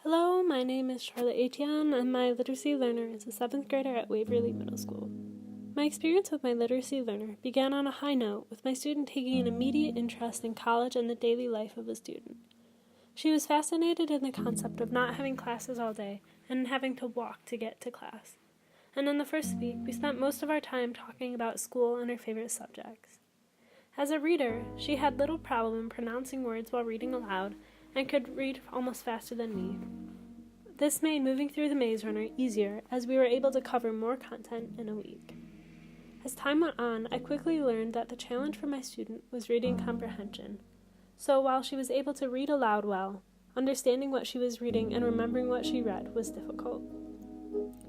Hello, my name is Charlotte Etienne, and my literacy learner is a 7th grader at Waverly Middle School. My experience with my literacy learner began on a high note, with my student taking an immediate interest in college and the daily life of a student. She was fascinated in the concept of not having classes all day and having to walk to get to class. And in the first week, we spent most of our time talking about school and her favorite subjects. As a reader, she had little problem pronouncing words while reading aloud and could read almost faster than me. This made moving through the Maze Runner easier, as we were able to cover more content in a week. As time went on, I quickly learned that the challenge for my student was reading comprehension. So while she was able to read aloud well, understanding what she was reading and remembering what she read was difficult.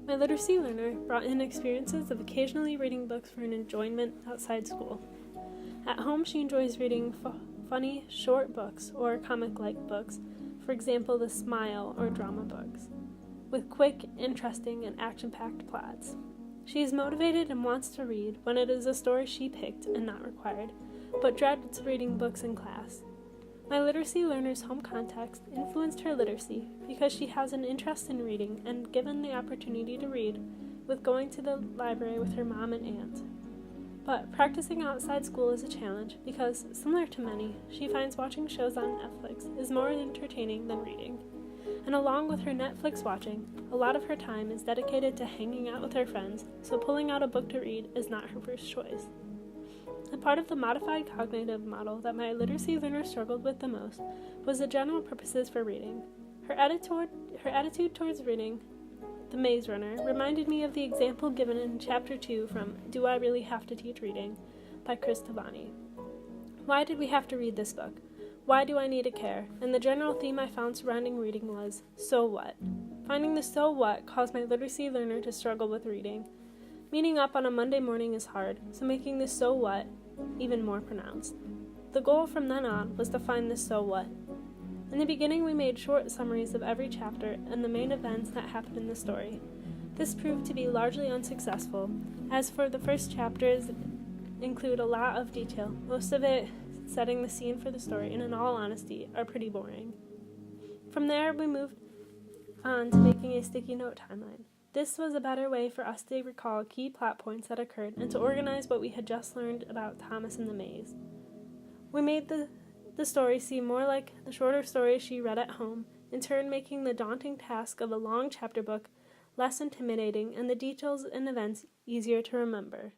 My literacy learner brought in experiences of occasionally reading books for an enjoyment outside school. At home, she enjoys reading funny, short books or comic-like books, for example, the Smile or drama books, with quick, interesting, and action-packed plots. She is motivated and wants to read when it is a story she picked and not required, but dreads reading books in class. My literacy learner's home context influenced her literacy because she has an interest in reading and given the opportunity to read with going to the library with her mom and aunt. But practicing outside school is a challenge because, similar to many, she finds watching shows on Netflix is more entertaining than reading. And along with her Netflix watching, a lot of her time is dedicated to hanging out with her friends, so pulling out a book to read is not her first choice. A part of the modified cognitive model that my literacy learner struggled with the most was the general purposes for reading. Her attitude towards reading The Maze Runner reminded me of the example given in Chapter 2 from Do I Really Have to Teach Reading by Chris Tavani. Why did we have to read this book? Why do I need to care? And the general theme I found surrounding reading was, so what? Finding the so what caused my literacy learner to struggle with reading. Meeting up on a Monday morning is hard, so making the so what even more pronounced. The goal from then on was to find the so what. In the beginning, we made short summaries of every chapter and the main events that happened in the story. This proved to be largely unsuccessful, as for the first chapters include a lot of detail, most of it setting the scene for the story, and in all honesty, are pretty boring. From there, we moved on to making a sticky note timeline. This was a better way for us to recall key plot points that occurred and to organize what we had just learned about Thomas and the maze. We made the story seem more like the shorter stories she read at home, in turn making the daunting task of a long chapter book less intimidating and the details and events easier to remember.